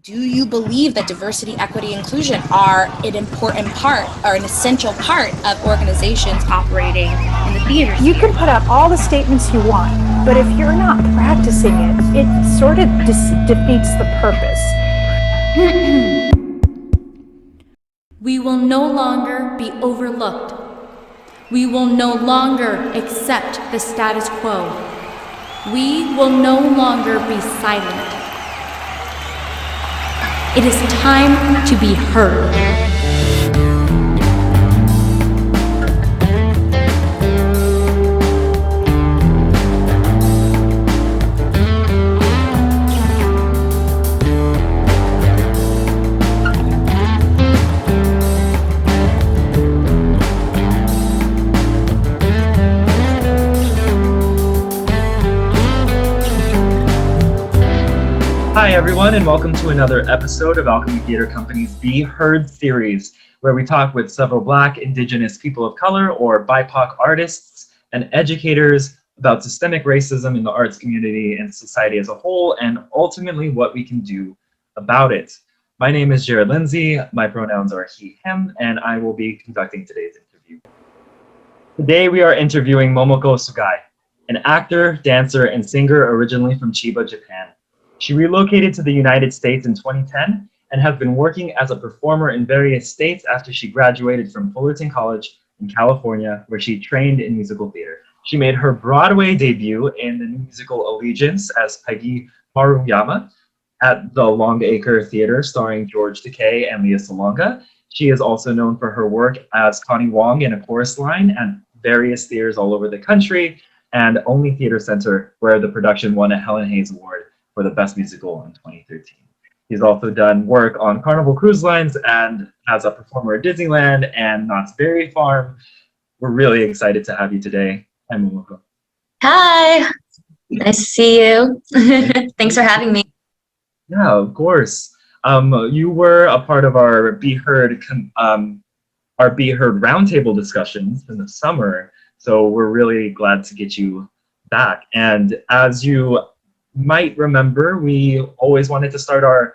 Do you believe that diversity, equity, inclusion are an important part or an essential part of organizations operating in the theater You sphere? can put out all the statements you want, but if you're not practicing it, it sort of defeats the purpose. We will no longer be overlooked. We will no longer accept the status quo. We will no longer be silent. It is time to be heard. Hi everyone, and welcome to another episode of Alchemy Theater Company's Be Heard series, where we talk with several Black, Indigenous, people of color, or BIPOC artists and educators about systemic racism in the arts community and society as a whole, and ultimately what we can do about it. My name is Jared Lindsay, my pronouns are he, him, and I will be conducting today's interview. Today we are interviewing Momoko Sugai, an actor, dancer, and singer originally from Chiba, Japan. She relocated to the United States in 2010 and has been working as a performer in various states after she graduated from Fullerton College in California, where she trained in musical theater. She made her Broadway debut in the musical Allegiance as Peggy Maruyama at the Longacre Theater, starring George Takei and Leah Salonga. She is also known for her work as Connie Wong in a chorus line at various theaters all over the country, and Only Theater Center, where the production won a Helen Hayes Award for the Best Musical in 2013. He's also done work on Carnival Cruise Lines and as a performer at Disneyland and Knott's Berry Farm. We're really excited to have you today. Hi, Momoko. Hi, nice to see you. Thanks for having me. Yeah, of course. You were a part of our Be Heard roundtable discussions in the summer, so we're really glad to get you back. And as you might remember, we always wanted to start our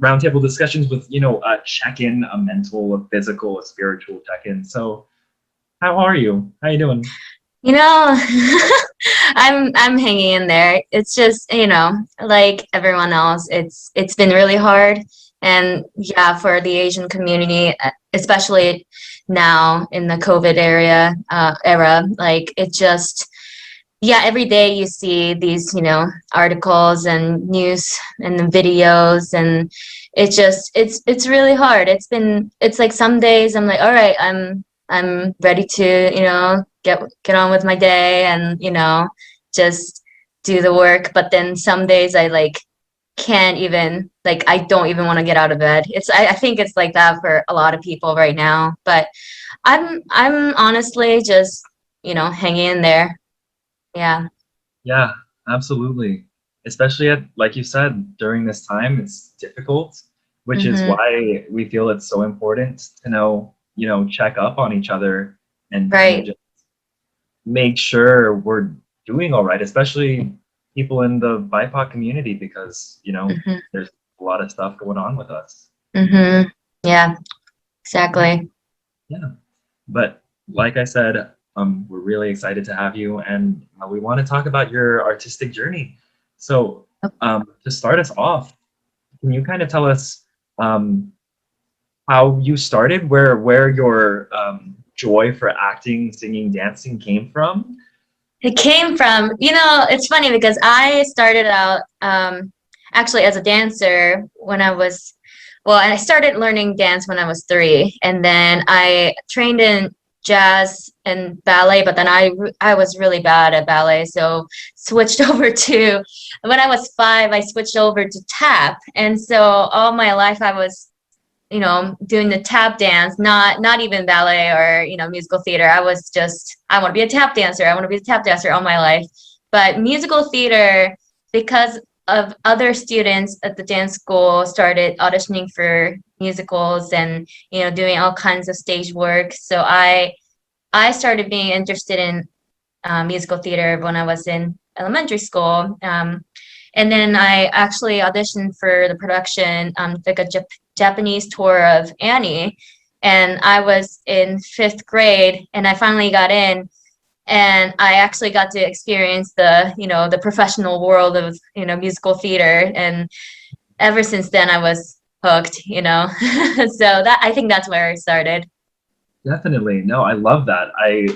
roundtable discussions with, a check-in, a mental, a physical, a spiritual check-in. So how are you? How you doing? I'm hanging in there. It's just, like everyone else, it's been really hard. And yeah, for the Asian community, especially now in the COVID era, like it just, yeah, every day you see these, articles and news and the videos, and it's really hard. It's like some days I'm like, all right, I'm ready to, get on with my day and, just do the work. But then some days I like can't even, like, I don't even want to get out of bed. I think it's like that for a lot of people right now. But I'm honestly just, hanging in there. Yeah. Yeah, absolutely. Especially like you said, during this time, it's difficult, which is why we feel it's so important to know, check up on each other and kind of Right. just make sure we're doing all right, especially people in the BIPOC community, because, hmm there's a lot of stuff going on with us. Yeah, exactly. Yeah. But like I said, we're really excited to have you, and we want to talk about your artistic journey. So to start us off, can you kind of tell us how you started, where your joy for acting, singing, dancing came from? It came from, it's funny because I started out actually as a dancer when I started learning dance when I was 3, and then I trained in jazz and ballet, but then I was really bad at ballet, so switched over to, when I was 5, I switched over to tap, and so all my life I was doing the tap dance, not even ballet or, musical theater. I was just, I want to be a tap dancer. I want to be a tap dancer all my life. But musical theater, because of other students at the dance school started auditioning for musicals and, doing all kinds of stage work. So I started being interested in musical theater when I was in elementary school. And then I actually auditioned for the production, like a Japanese tour of Annie. And I was in 5th grade, and I finally got in. And I actually got to experience the professional world of, musical theater. And ever since then, I was hooked. So I think that's where I started. Definitely. No, I love that. I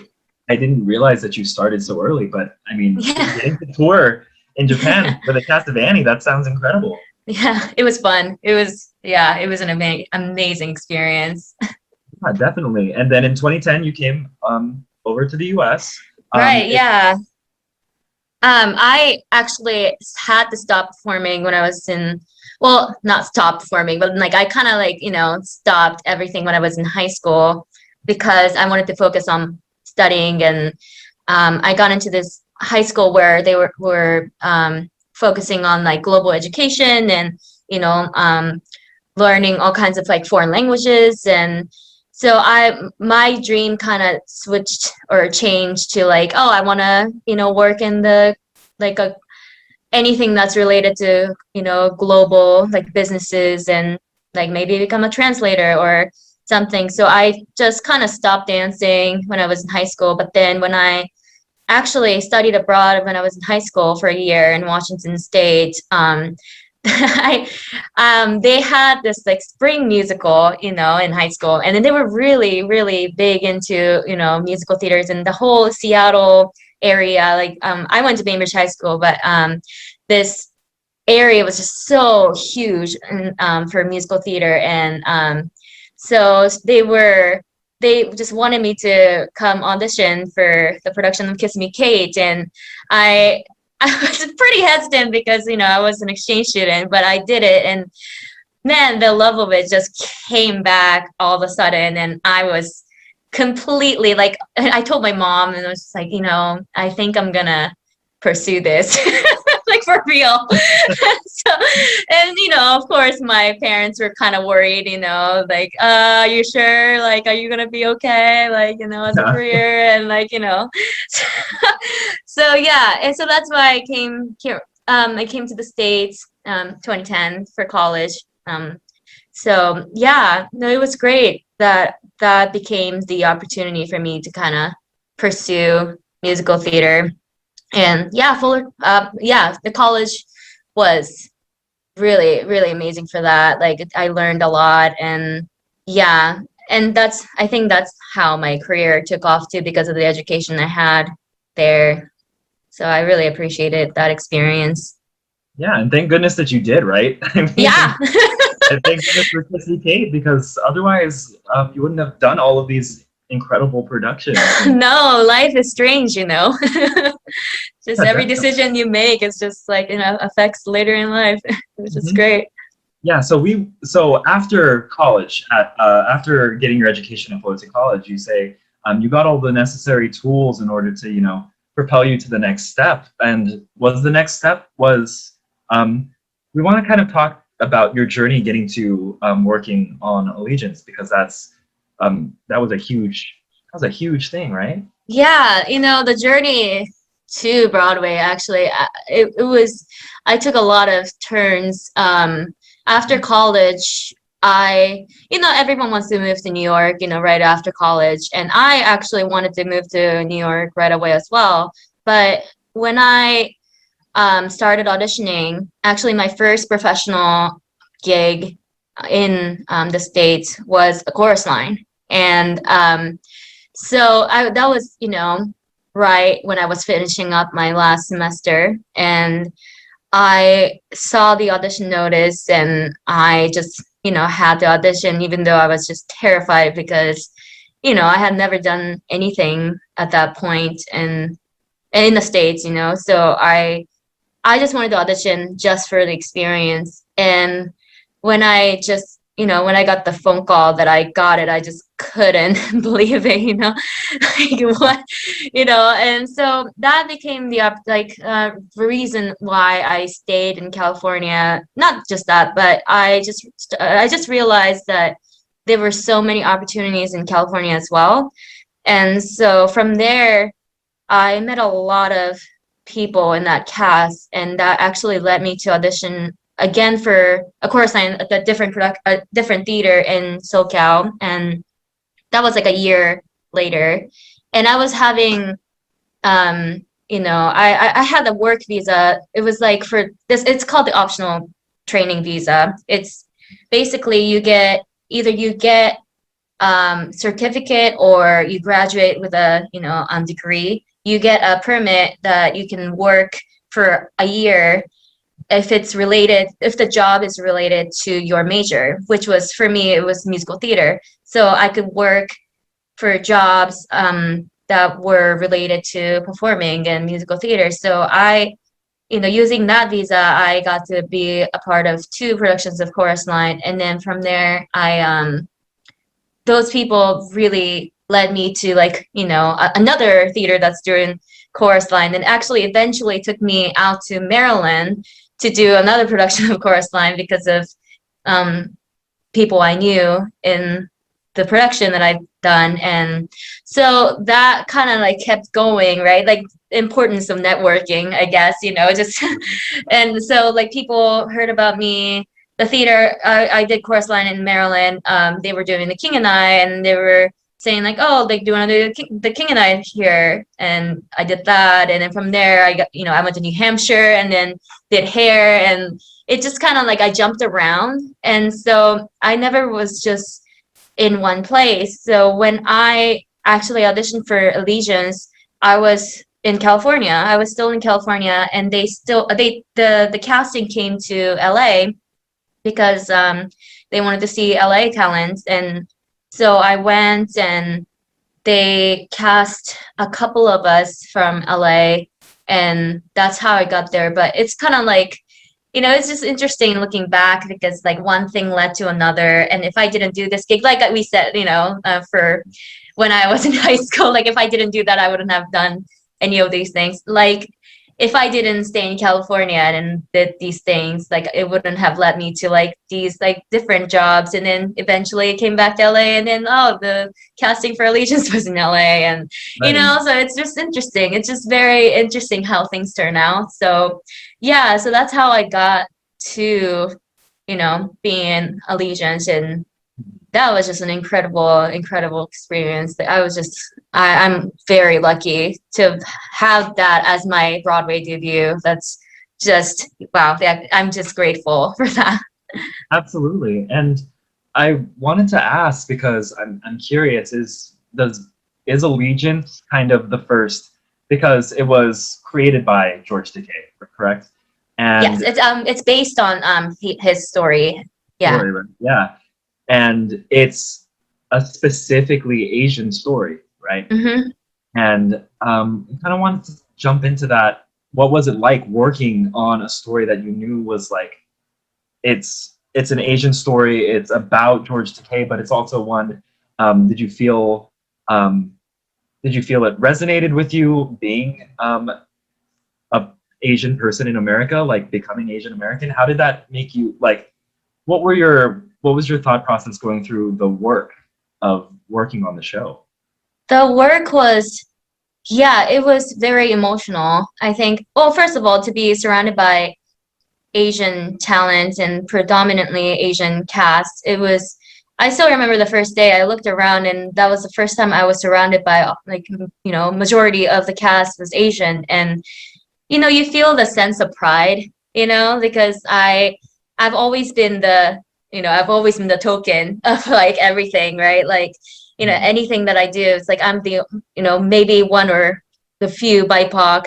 didn't realize that you started so early, but I mean, Yeah. getting to tour in Japan with a cast of Annie, that sounds incredible. Yeah, it was fun. It was an amazing experience. Yeah, definitely. And then in 2010, you came over to the US. Right, yeah. I actually had to stop performing when I was well, not stop performing, but like I kind of like, stopped everything when I was in high school because I wanted to focus on studying. And I got into this high school where they were focusing on like global education and, learning all kinds of like foreign languages. And so my dream kind of switched or changed to like, oh, I want to, work in the like anything that's related to, global like businesses and like maybe become a translator or something. So I just kind of stopped dancing when I was in high school. But then when I actually studied abroad when I was in high school for a year in Washington State, they had this like spring musical, in high school, and then they were really, really big into, musical theaters in the whole Seattle area. Like, I went to Bainbridge High School, but this area was just so huge for musical theater, and so they just wanted me to come audition for the production of Kiss Me Kate, and I was pretty hesitant because, I was an exchange student, but I did it. And man, the love of it just came back all of a sudden. And I was completely like, I told my mom, and I was just like, I think I'm going to pursue this. Like for real. So, and of course my parents were kind of worried, like, you sure, like, are you gonna be okay, like, as a career, and like, so yeah. And so that's why I came here. I came to the States 2010 for college. So yeah, no, it was great that became the opportunity for me to kind of pursue musical theater. And yeah, the college was really, really amazing for that. Like, I learned a lot, and yeah, and I think that's how my career took off too, because of the education I had there. So I really appreciated that experience. Yeah, and thank goodness that you did, right? I mean, Yeah. and thank goodness for Kiss Me Kate, because otherwise you wouldn't have done all of these incredible productions. No, life is strange, Just every Definitely. decision you make is just like, affects later in life, which is great. Yeah, so after college, after getting your education at Fullerton College, you say you got all the necessary tools in order to, propel you to the next step. And the next step was we want to kind of talk about your journey getting to working on Allegiance, because that was a huge thing, right? Yeah, the journey to Broadway, actually, I took a lot of turns. After college, everyone wants to move to New York, right after college. And I actually wanted to move to New York right away as well. But when I started auditioning, actually my first professional gig in the States was a chorus line. And so that was, right when I was finishing up my last semester, and I saw the audition notice, and I just, had the audition, even though I was just terrified because, I had never done anything at that point and in the States, so I just wanted to audition just for the experience. And when I when I got the phone call that I got it, I just couldn't believe it, like what, and so that became the reason why I stayed in California. Not just that, but I just realized that there were so many opportunities in California as well. And so from there, I met a lot of people in that cast, and that actually led me to audition again for a chorus line at a different theater in SoCal, and that was like a year later. And I was having I had a work visa. It was like for this, it's called the optional training visa. It's basically you get certificate, or you graduate with a degree. You get a permit that you can work for a year if the job is related to your major, which was, for me, it was musical theater. So I could work for jobs that were related to performing and musical theater. So using that visa, I got to be a part of 2 productions of Chorus Line. And then from there, those people really led me to another theater that's doing Chorus Line, and actually eventually took me out to Maryland to do another production of Chorus Line because of people I knew in the production that I've done. And so that kind of kept going, right? Like, importance of networking, I guess, just and so people heard about me. The theater I did Chorus Line in Maryland, they were doing The King and I, and they were saying do you want to do the King and I here? And I did that, and then from there I went to New Hampshire and then did hair, and it just kind of I jumped around, and so I never was just in one place. So when I actually auditioned for Allegiance, I was in California. I was still in California, and the casting came to LA because they wanted to see LA talents. And so I went, and they cast a couple of us from LA, and that's how I got there. But it's kind of it's just interesting looking back, because one thing led to another. And if I didn't do this gig, like we said, for when I was in high school, if I didn't do that, I wouldn't have done any of these things. If I didn't stay in California and did these things, it wouldn't have led me to these different jobs. And then eventually it came back to LA, and then the casting for Allegiance was in LA, and so it's just interesting. It's just very interesting how things turn out. So yeah, so that's how I got to being Allegiance, and that was just an incredible experience. I'm very lucky to have that as my Broadway debut. That's just, wow. I'm just grateful for that. Absolutely. And I wanted to ask, because I'm curious, is Allegiance kind of the first, because it was created by George Takei, correct? And yes, it's based on his story. Yeah. Yeah. And it's a specifically Asian story, right? Mm-hmm. And I kind of wanted to jump into that. What was it like working on a story that you knew was it's an Asian story, it's about George Takei, but it's also one, did you feel it resonated with you being a Asian person in America, becoming Asian American? How did that make you, what was your thought process going through the work of working on the show? The work was, it was very emotional. I think, well, first of all, to be surrounded by Asian talent and predominantly Asian cast, I still remember the first day I looked around, and that was the first time I was surrounded by majority of the cast was Asian. And you feel the sense of pride, because I've always been the token of everything, right? Anything that I do, it's I'm the, maybe one or the few BIPOC,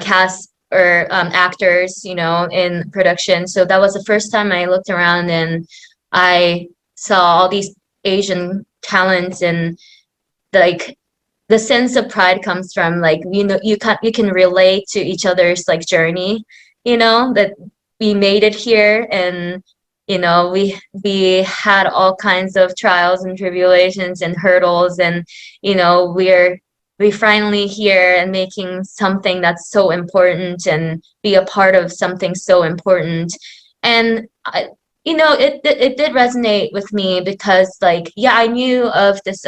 cast or actors, in production. So that was the first time I looked around and I saw all these Asian talents, and the sense of pride comes from you can relate to each other's journey, that we made it here, and we had all kinds of trials and tribulations and hurdles, and we finally here and making something that's so important and be a part of something so important. And it did resonate with me because I knew of this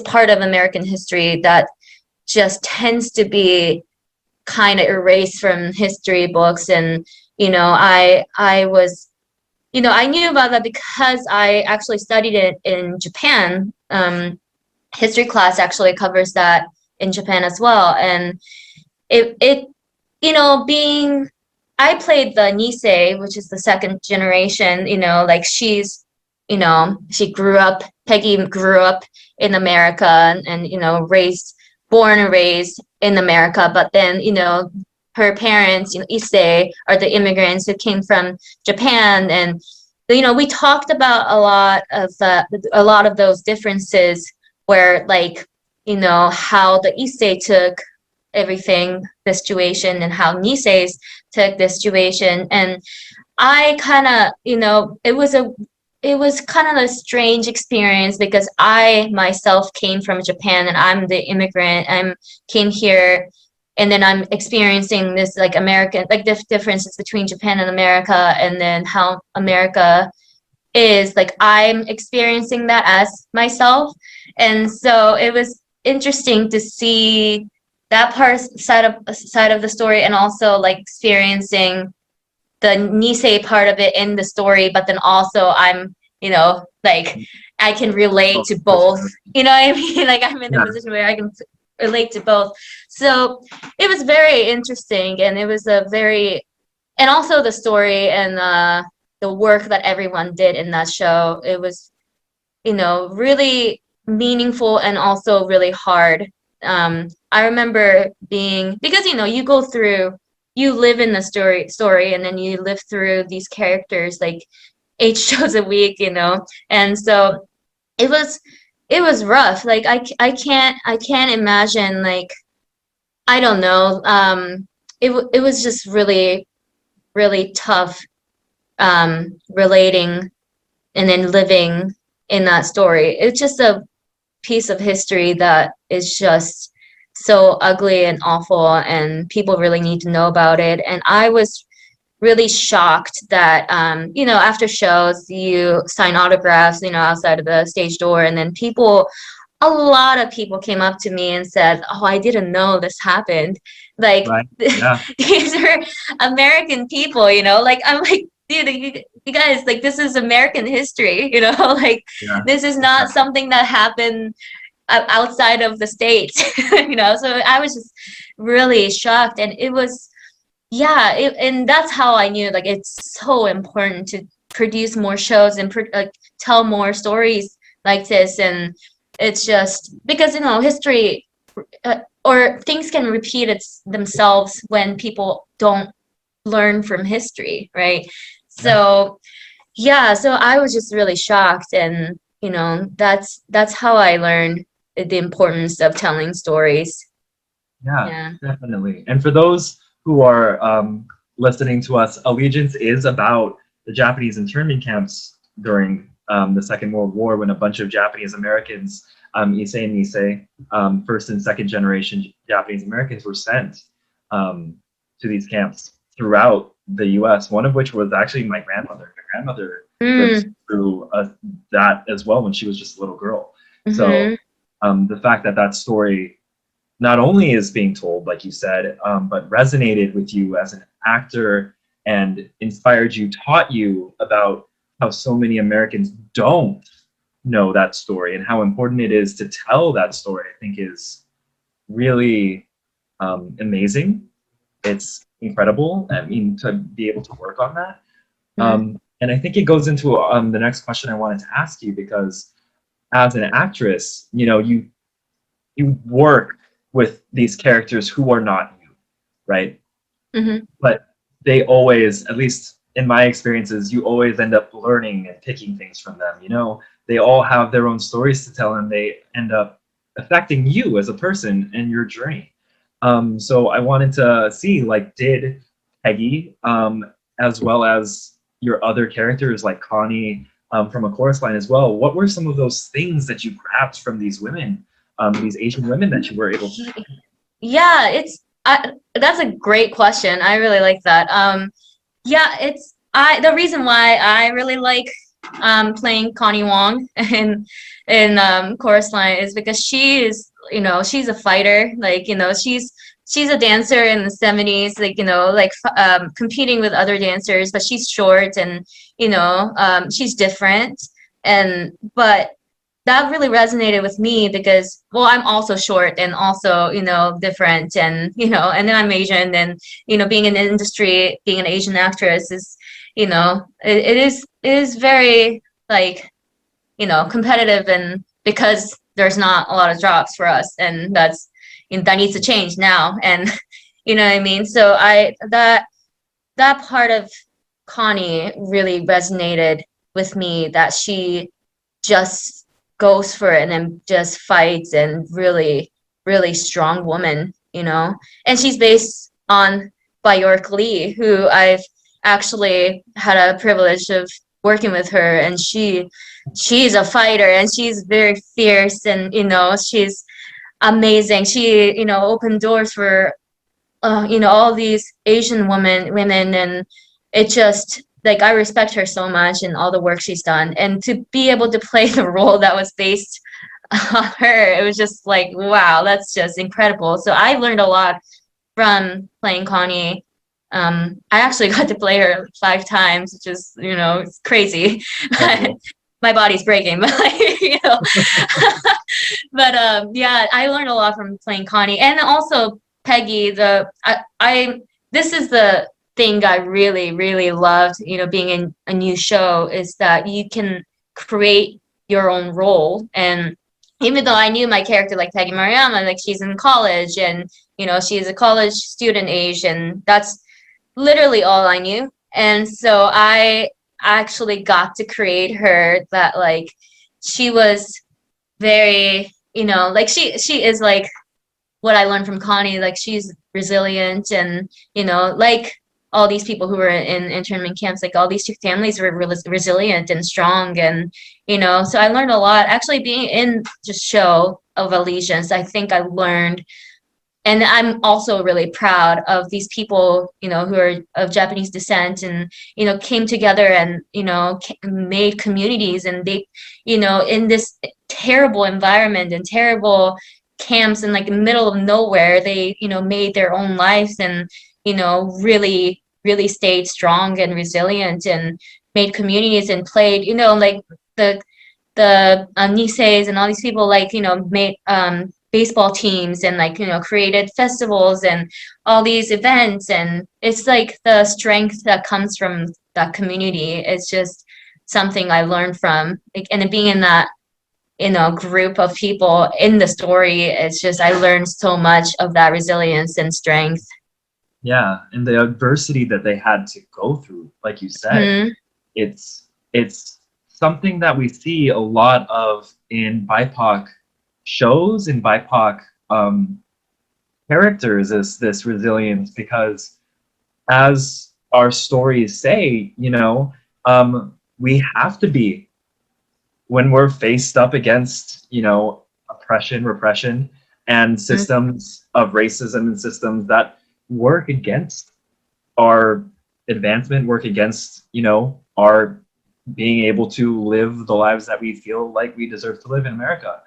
part of American history that just tends to be kind of erased from history books. And, I was, I knew about that because I actually studied it in Japan. History class actually covers that in Japan as well. And it being, I played the Nisei, which is the second generation, like Peggy grew up in America and born and raised in America, but then, her parents, Issei, are the immigrants who came from Japan. And, we talked about a lot of those differences where, like, how the Issei took everything, the situation, and how Niseis took the situation. And I kind of, it was kind of a strange experience because I myself came from Japan and I'm the immigrant. Came here and then I'm experiencing this like American, like the differences between Japan and America, and then how America is, like, I'm experiencing that as myself. And so it was interesting to see that side of the story, and also like experiencing the Nisei part of it in the story, but then also I'm, like, I can relate to both, you know what I mean? Like, I'm in a position where I can relate to both. So it was very interesting, and it was and also the story and the work that everyone did in that show, it was, really meaningful and also really hard. I remember because, you live in the story, and then you live through these characters like 8 shows a week, and so it was rough. Like, I can't imagine, like, I don't know. It was just really, really tough, relating and then living in that story. It's just a piece of history that is just so ugly and awful, and people really need to know about it. And I was really shocked that, after shows, you sign autographs, outside of the stage door, and then a lot of people came up to me and said, "Oh, I didn't know this happened." Like, Right. Yeah. these are American people, like, I'm like, dude, you guys, like, this is American history, like, Yeah. this is not something that happened outside of the States, so I was just really shocked. And it was, and that's how I knew, like, it's so important to produce more shows and tell more stories like this. And it's just because, history or things can repeat themselves when people don't learn from history, right? So so I was just really shocked. And that's how I learned the importance of telling stories. Yeah, definitely. And for those who are listening to us, Allegiance is about the Japanese internment camps during the Second World War, when a bunch of Japanese Americans, Issei and Nisei, first and second generation Japanese Americans, were sent to these camps throughout the US, one of which was actually my grandmother. My grandmother lived through that as well when she was just a little girl. So the fact that story not only is being told, like you said, but resonated with you as an actor and inspired you, taught you about how so many Americans don't know that story and how important it is to tell that story, I think is really amazing. It's incredible. I mean, to be able to work on that. And I think it goes into the next question I wanted to ask you, because as an actress, you work with these characters who are not you, right? But they always, at least in my experiences, you always end up learning and picking things from them. They all have their own stories to tell, and they end up affecting you as a person and your journey. So I wanted to see, like, did Peggy, as well as your other characters like Connie from A Chorus Line as well, what were some of those things that you grabbed from these women, these Asian women, that you were able to? Yeah, that's a great question. I really like that. The reason why I really like playing Connie Wong in Chorus Line is because she is, she's a fighter. Like, she's she's a dancer in the 70s, like, you know, like competing with other dancers, but she's short and, you know, she's different. But that really resonated with me because, well, I'm also short and also, you know, different, and, you know, and then I'm Asian, and, you know, being in the industry, being an Asian actress is, you know, it is very, like, you know, competitive, and because there's not a lot of jobs for us, and that's, you know, that needs to change now. And you know what I mean? So that part of Connie really resonated with me, that she just goes for it and then just fights, and really, really strong woman, you know. And she's based on Bjork Lee, who I've actually had a privilege of working with her, and she's a fighter, and she's very fierce, and, you know, she's amazing. She, you know, opened doors for you know, all these Asian women, and it just, like, I respect her so much and all the work she's done, and to be able to play the role that was based on her, it was just like, wow, that's just incredible. So I learned a lot from playing Connie. I actually got to play her 5 times, which is, you know, it's crazy. But my body's breaking, but like, you know. But yeah, I learned a lot from playing Connie, and also Peggy. This is the thing I really, really loved, you know, being in a new show, is that you can create your own role. And even though I knew my character, like Peggy Mariama, like, she's in college, and, you know, she's a college student age, and that's literally all I knew. And so I actually got to create her, that, like, she was very, you know, like, she is like what I learned from Connie, like, she's resilient, and, you know, like all these people who were in internment camps, like all these families were resilient and strong, and, you know, so I learned a lot actually being in the show of Allegiance. I think I learned, and I'm also really proud of these people, you know, who are of Japanese descent, and, you know, came together and, you know, made communities, and they, you know, in this terrible environment and terrible camps in, like, the middle of nowhere, they, you know, made their own lives, and, you know, really, really stayed strong and resilient, and made communities, and played, you know, like the Niseis and all these people, like, you know, made baseball teams, and, like, you know, created festivals and all these events. And it's like the strength that comes from that community. It's just something I learned from, like, and being in that, you know, group of people in the story, it's just, I learned so much of that resilience and strength. Yeah, and the adversity that they had to go through, like you said, it's something that we see a lot of in BIPOC shows, in BIPOC characters, is this resilience, because as our stories say, you know, we have to be, when we're faced up against, you know, oppression, repression, and systems of racism, and systems that work against our advancement, work against, you know, our being able to live the lives that we feel like we deserve to live in America,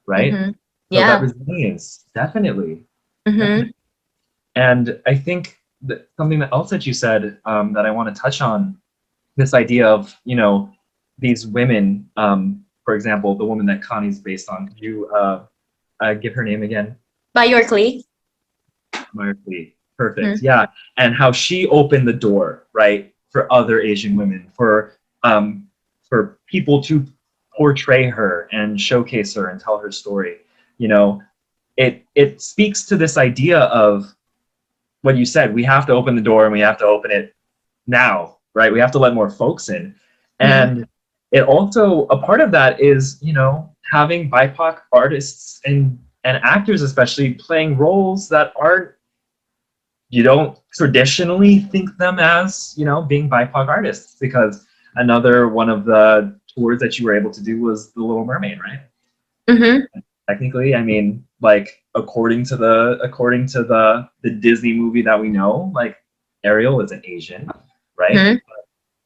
right? Yeah. So that resilience, definitely. Definitely. And I think that something else that you said, that I want to touch on, this idea of, you know, these women, for example, the woman that Connie's based on. Could you give her name again? Bjork Lee. Bjork Lee. Perfect. Yeah, and how she opened the door, right, for other Asian women, for people to portray her and showcase her and tell her story. You know, it speaks to this idea of what you said. We have to open the door, and we have to open it now, right? We have to let more folks in. And it also, a part of that is, you know, having BIPOC artists and actors especially playing roles that aren't, you don't traditionally think them as, you know, being BIPOC artists, because another one of the tours that you were able to do was The Little Mermaid, right? Technically, I mean, like, according to the Disney movie that we know, like, Ariel is an Asian, right?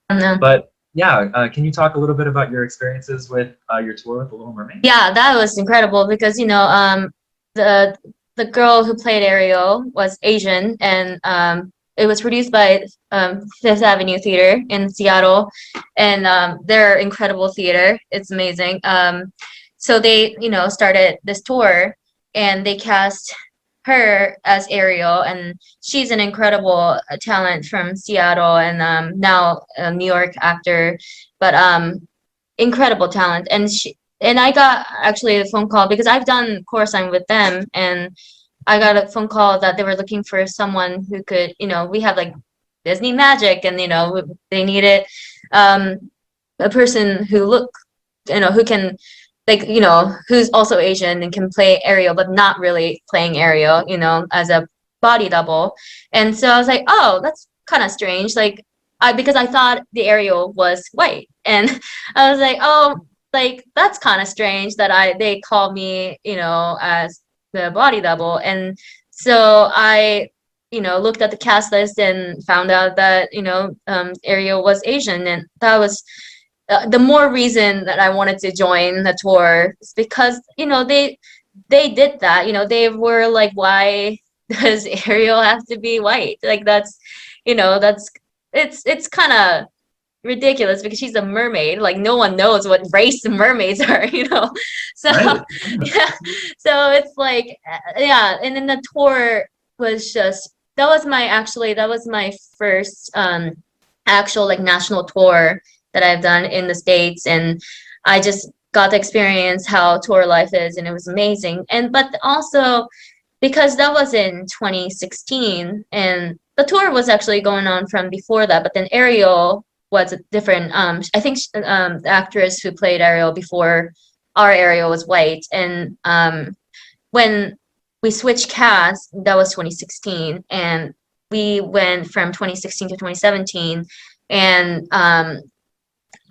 But yeah, can you talk a little bit about your experiences with your tour with The Little Mermaid? Yeah, that was incredible, because, you know, the the girl who played Ariel was Asian, and it was produced by Fifth Avenue Theater in Seattle, and they're incredible theater. It's amazing. So they, started this tour, and they cast her as Ariel, and she's an incredible talent from Seattle, and now a New York actor, but incredible talent. And I got actually a phone call because I've done chorusing with them, and I got a phone call that they were looking for someone who could, we have like Disney magic, and they needed a person who can, like, who's also Asian and can play Ariel, but not really playing Ariel, as a body double. And so I was like, oh, that's kind of strange. Like, because I thought the Ariel was white, and I was like, oh, like that's kind of strange that they called me, as the body double. And so I, looked at the cast list and found out that, Ariel was Asian, and that was the more reason that I wanted to join the tour is because, they did that, they were like, why does Ariel have to be white? Like it's kind of ridiculous because she's a mermaid. Like no one knows what race mermaids are, So Right. yeah, so it's like yeah, and then the tour was just that was my first actual like national tour that I've done in the States, and I just got to experience how tour life is, and it was amazing. And but also because that was in 2016, and the tour was actually going on from before that, but then Ariel was a different I think the actress who played Ariel before our Ariel was white, and when we switched cast, that was 2016, and we went from 2016 to 2017, and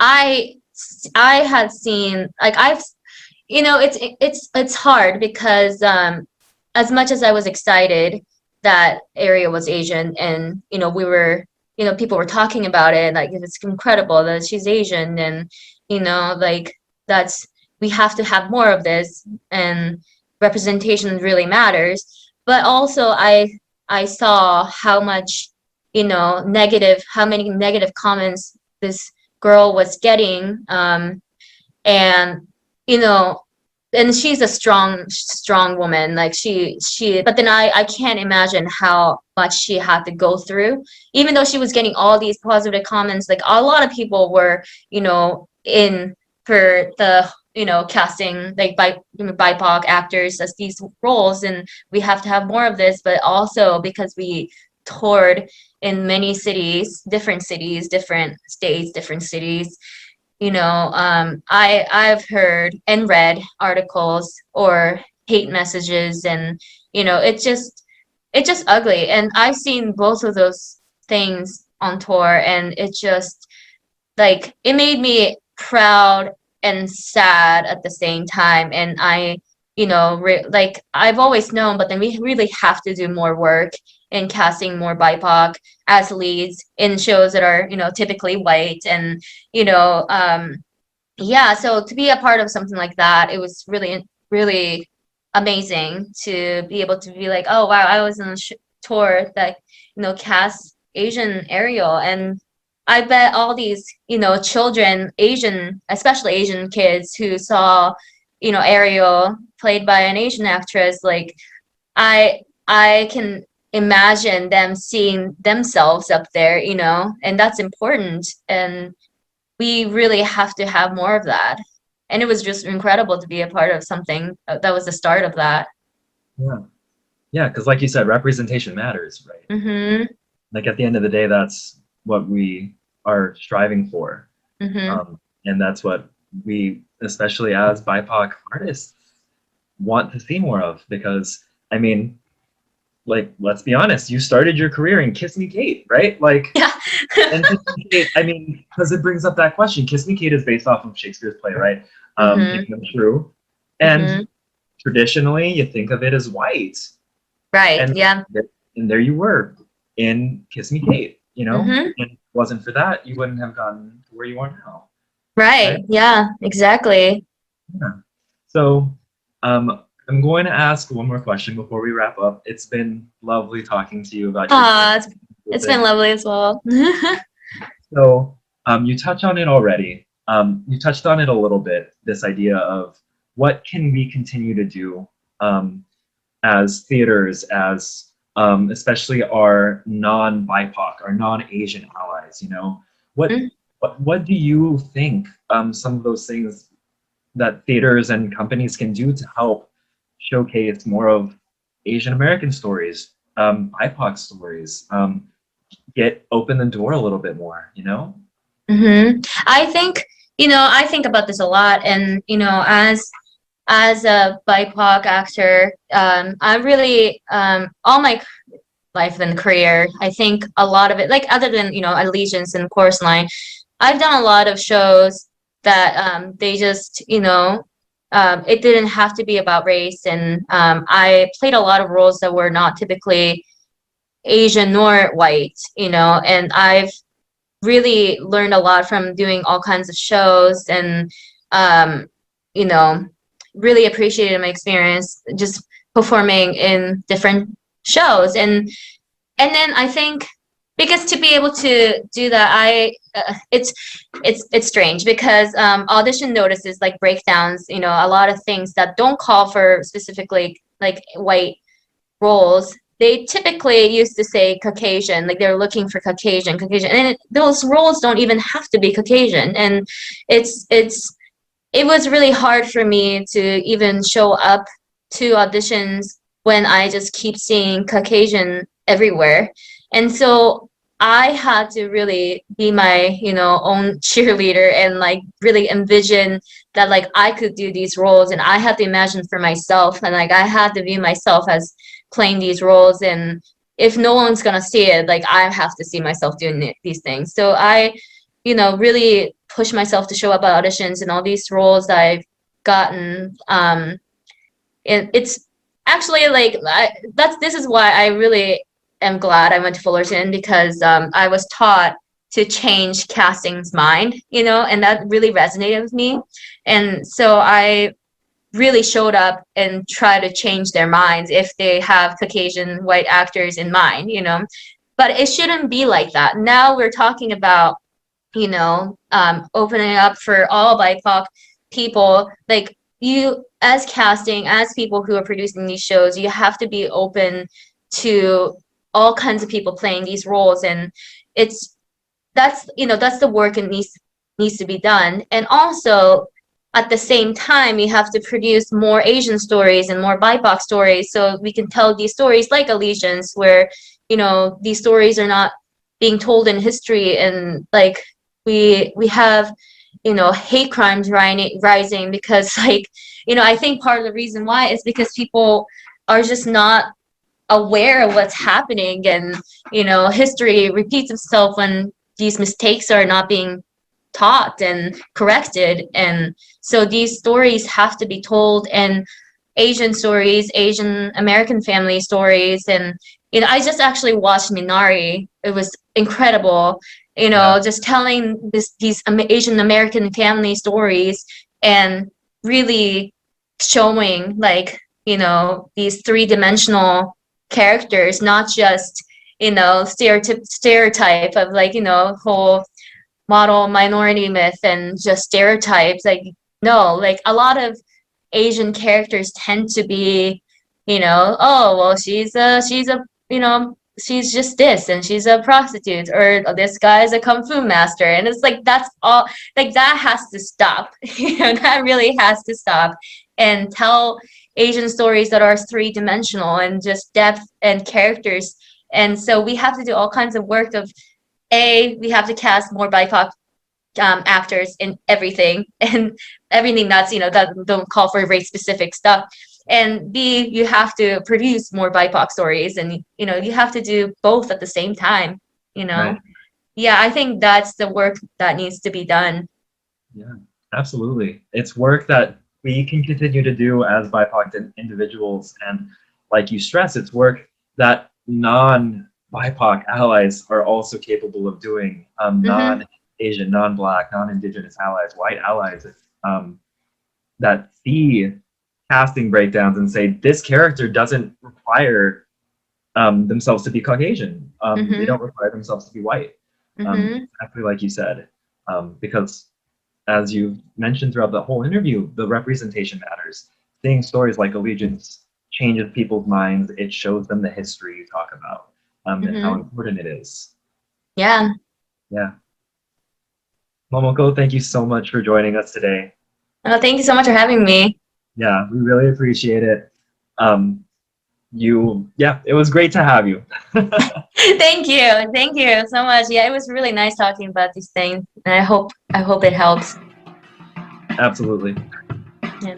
I had seen like it's hard because as much as I was excited that Ariel was Asian, and we were people were talking about it, like it's incredible that she's Asian, and like we have to have more of this, and representation really matters. But also I saw how much how many negative comments this girl was getting, and and she's a strong woman, like she but then I can't imagine how much she had to go through, even though she was getting all these positive comments. Like a lot of people were in for the casting like BIPOC actors as these roles, and we have to have more of this. But also because we toured in many cities, different states, different cities, I've heard and read articles or hate messages, and it's just ugly. And I've seen both of those things on tour, and it just like it made me proud and sad at the same time. And I like I've always known, but then we really have to do more work in casting more BIPOC as leads in shows that are typically white. And yeah, so to be a part of something like that, it was really really amazing to be able to be like, oh wow, I was on a tour that cast Asian Ariel. And I bet all these children, especially Asian kids who saw Ariel played by an Asian actress, like I can imagine them seeing themselves up there, and that's important. And we really have to have more of that. And it was just incredible to be a part of something that was the start of that. Yeah, because like you said, representation matters, right? Mm-hmm. Like at the end of the day, that's what we are striving for. Mm-hmm. And that's what we, especially as BIPOC artists, want to see more of. Because I mean, like, let's be honest, you started your career in Kiss Me Kate, right? Like, Yeah. and Kiss Me Kate, I mean, because it brings up that question. Kiss Me Kate is based off of Shakespeare's play, right? Become True. And traditionally, you think of it as white. Right. And yeah. And there you were in Kiss Me Kate, Mm-hmm. And if it wasn't for that, you wouldn't have gotten to where you are now. Right. Yeah, exactly. Yeah. So I'm going to ask one more question before we wrap up. It's been lovely talking to you about your It's been lovely as well. So you touched on it already. You touched on it a little bit, this idea of what can we continue to do as theaters, as especially our non-BIPOC, our non-Asian allies, you know? What do you think some of those things that theaters and companies can do to help showcase more of Asian American stories, BIPOC stories, open the door a little bit more, you know? I think, I think about this a lot, and as a BIPOC actor, I really all my life and career, I think a lot of it, like other than Allegiance and Chorus Line, I've done a lot of shows that they just it didn't have to be about race, and I played a lot of roles that were not typically Asian nor white, and I've really learned a lot from doing all kinds of shows, and you know really appreciated my experience just performing in different shows, and then I think because to be able to do that, it's strange because audition notices, like breakdowns, a lot of things that don't call for specifically like white roles, they typically used to say Caucasian, like they're looking for Caucasian, and those roles don't even have to be Caucasian, and it was really hard for me to even show up to auditions when I just keep seeing Caucasian everywhere, and so I had to really be my own cheerleader and like really envision that like I could do these roles, and I had to imagine for myself, and like I had to view myself as playing these roles, and if no one's gonna see it, like I have to see myself doing these things. So I really push myself to show up at auditions and all these roles that I've gotten, and it's actually like this is why I really am glad I went to Fullerton, because I was taught to change casting's mind, and that really resonated with me, and so I really showed up and try to change their minds if they have Caucasian white actors in mind, but it shouldn't be like that. Now we're talking about, opening up for all BIPOC people. Like you, as casting, as people who are producing these shows, you have to be open to all kinds of people playing these roles, and that's the work that needs to be done. And also at the same time, we have to produce more Asian stories and more BIPOC stories, so we can tell these stories like Allegiance, where these stories are not being told in history, and like we have hate crimes rising because I think part of the reason why is because people are just not aware of what's happening, and history repeats itself when these mistakes are not being taught and corrected, and so these stories have to be told, and Asian stories, Asian American family stories, and I just actually watched Minari. It was incredible, just telling these Asian American family stories and really showing like these three-dimensional characters, not just stereotype of like whole model minority myth and just stereotypes. Like no, like a lot of Asian characters tend to be oh well, she's just this, and she's a prostitute, or this guy's a kung fu master, and it's like that's all, like that has to stop. That really has to stop, and tell Asian stories that are three-dimensional and just depth and characters. And so we have to do all kinds of work of we have to cast more BIPOC actors in everything, and everything that's that don't call for race specific stuff, and B, you have to produce more BIPOC stories, and you have to do both at the same time. Right. Yeah, I think that's the work that needs to be done. Yeah, absolutely. It's work that we can continue to do as BIPOC individuals, and like you stress, it's work that non-BIPOC allies are also capable of doing. Non-Asian, non-Black, non-Indigenous allies, white allies that see casting breakdowns and say this character doesn't require themselves to be Caucasian. They don't require themselves to be white. Exactly like you said, because as you mentioned throughout the whole interview, the representation matters. Seeing stories like Allegiance changes people's minds. It shows them the history you talk about, and how important it is. Yeah. Yeah. Momoko, thank you so much for joining us today. Oh, thank you so much for having me. Yeah, we really appreciate it. It was great to have you. Thank you so much. Yeah, it was really nice talking about these things, and I hope it helps. Absolutely. Yeah.